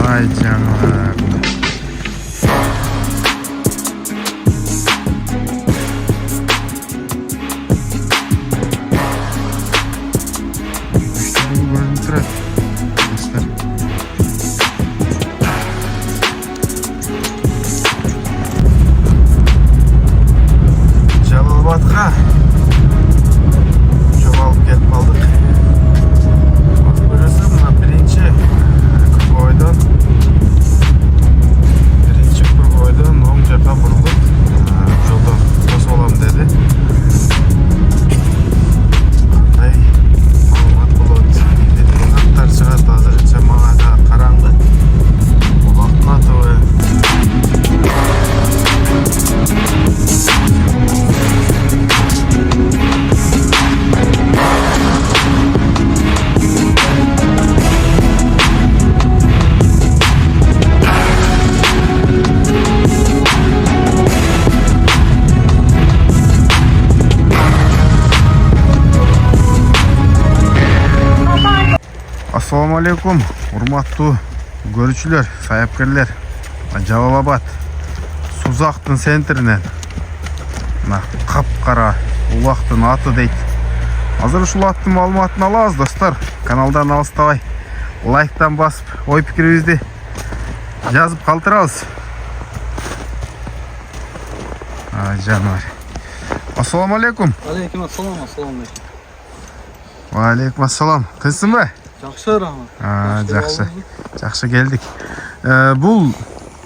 Ay canım. Jalolbatga çoğalıp gelip kaldık. Burası mı? Birinci Kurgoy'dan oң жаққа бұрылып жолда қосып аламын деді. Қандай мағлұмат болады деген аттар шығады. Азырынша маған да қараңғы. Бұлақтың аты Ассалаумалейкум, урматтуу көрүүчүлөр, саяпкерлер. Жалал-Абад Сузактын центринен капкара улактын аты дейт. Азыр ушул аттын маалыматын алабыз, достор. Каналдан алыстабай лайктан басып, ой пикирибизди жазып калтырабыз. Жанар. Ассалаумалейкум. Алейкум ассалам, ассалам. Ва алейкум ассалам. Тынчсыңбы? Жақсы рахмат. Жақсы келдік. Бұл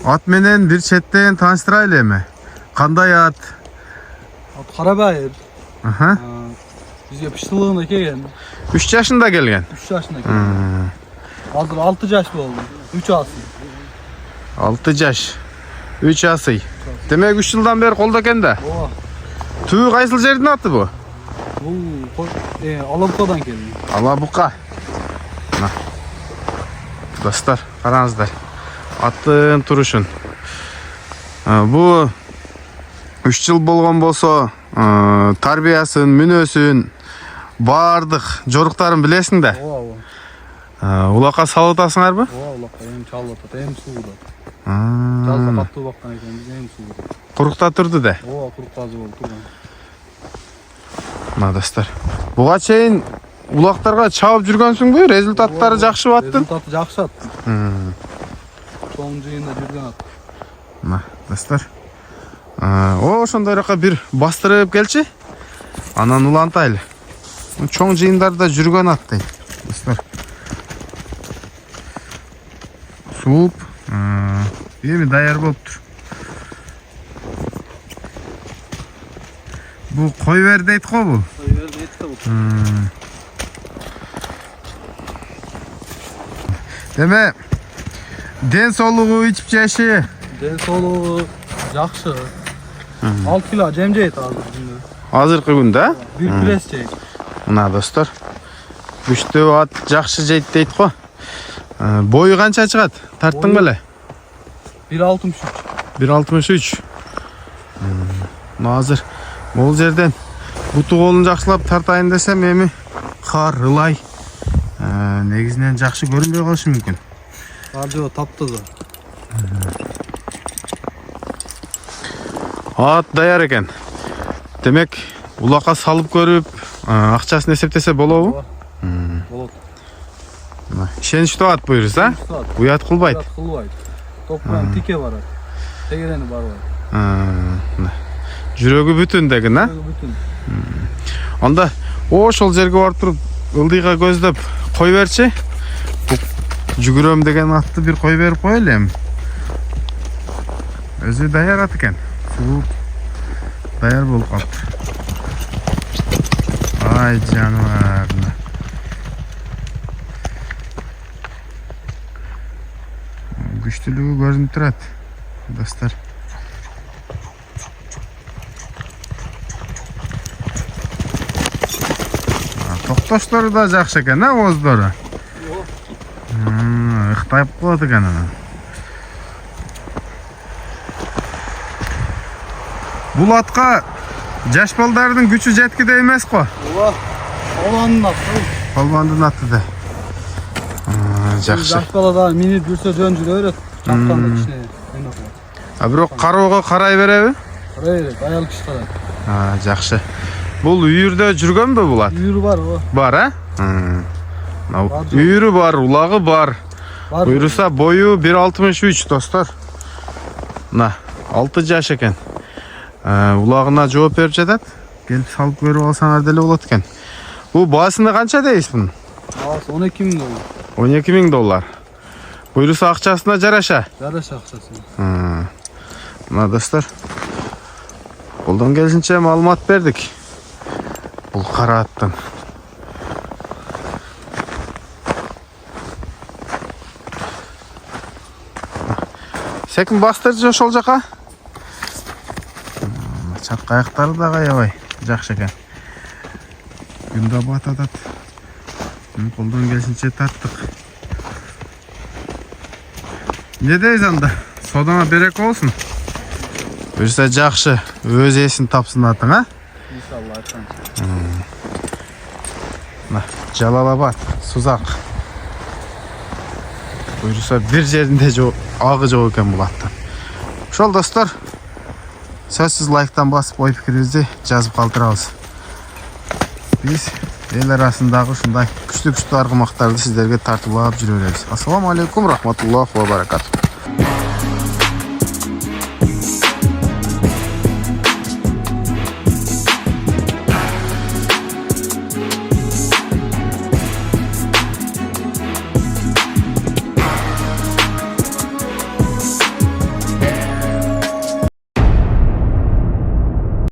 ат менен бир четтен тааныштырайлы эми. Кандай ат? Ат Карабайыр. Бизге 3 жылында келген. 3 жашында келген. 3 жашында келген. Азыр 6 жаш болду. 3 асый. 6 жаш. 3 асый. Демек 3 жылдан бери колдо экен да. Ооба. Түбү кайсыл жердин аты бу? Бул Алабукадан келген. Алабука. Достар, қараңыздар. Аттын турушун. Бу 3 жыл болгон болсо, тарбиясын, мүнөсүн, бардык жоруктарын билесиң да. Ооба. Улакка салып атасыңарбы? Ооба, улакка эми чалып атат, эми сууда. Жазда каттуу баккан экен, биз эми сууда. Курукта турду да. Ооба, курук тазы болуп турган. Достар. Буга чейин улактарга чабып жүргөнсүңбү? Результаттары жакшы баттын? Результаты жакшы ат. Чоң жыйында жүргөн ат. Достар. Ошондой жака бир бастырып келчи. Анан улантайлы. Чоң жыйындарда жүргөн ат дейт. Достар. Сууп. Эми даяр болуптур. Бул кой бер дейт го бул. Кой бер дейт да бул. Деме, ден соолугу, ичип жеши. Ден соолугу жакшы. 6 кило жем жейт Азыркы күндө? Бир пресс жейт. Мына достор. Күчтүү ат жакшы жейт дейт го. Бою канча чыгат? Тарттың беле? 1.63. 1.63. Азыр бул жерден буту колун жакшылап тартайын десем эми кар, ылай негизинен жакшы көрүнбөй калышы мүмкүн. Жо таптызы. Ат даяр экен. Демек, улакка салып көрүп, акчасын эсептесе болобу? Болот. Ишеничтүү ат буйрса? Уят кылбайт. Уят кылбайт. Топкан тике барат. Тегерени барбайт. Жүрөгү бүтүн деген, а? Жүрөгү бүтүн. Анда ошол жерге барып туруп, ылдыйга көздөп кой берчи. Жүгүрөм деген атты бир кой берип коелу эми. Өзү даяр ат экен. Суу даяр болуп калыптыр. Ай жаныбар. Күчтүүлүгү көрүнүп турат, достор. Токтоштору да жакшы экен, ооздору. Ыктайып калат экен анан. Бул атка жаш балдардын күчү жеткиде эмес го. Ооба. Полбандын аты. Полбандын аты да. Жакшы. Жаш бала да минип жүрсө жөн жүрө берет. Жактан да кичине кыйнап калат. А бирок кароого карай береби? Карай берет, аял киши карайт. Жакшы. Бул үйүрдө жүргөнбү бул ат? Үйүрү бар о. Бар, үйүрү бар, улагы бар. Буйруса бою 1.63 достор. Мына 6 жаш экен. Улагына жооп берип жатат. Келип салып көрүп алсаңар деле болот экен. Бул баасына канча дейсиз бунун? Баасы 12.000 доллар. 12.000 доллар. Буйруса акчасына жараша. Жараша акчасы. Мына достор. Колдон келишинче маалымат бердик. Бул кара аттан. Секин бастырчы ошол жака. Чатка аяктары да аябай жакшы экен. Күн да батат. Колдон келишинче тарттык. Не дейсиз анда? Содаңа берек болсун. Буюрса жакшы, өз эсин тапсын атың, Иншалла айтсаңчы. Мына Жалалабад, Сузак. Буюрса бир жеринде агы жок экен бул аттан. Ошол достор, сөзсүз лайктан басып ой пикирибизди жазып калтырабыз. Биз эл арасындагы ушундай күчтүү аргымактарды сиздерге тартуулап жүрө беребиз. Ассаламу алейкум, рахматуллах ва баракатух.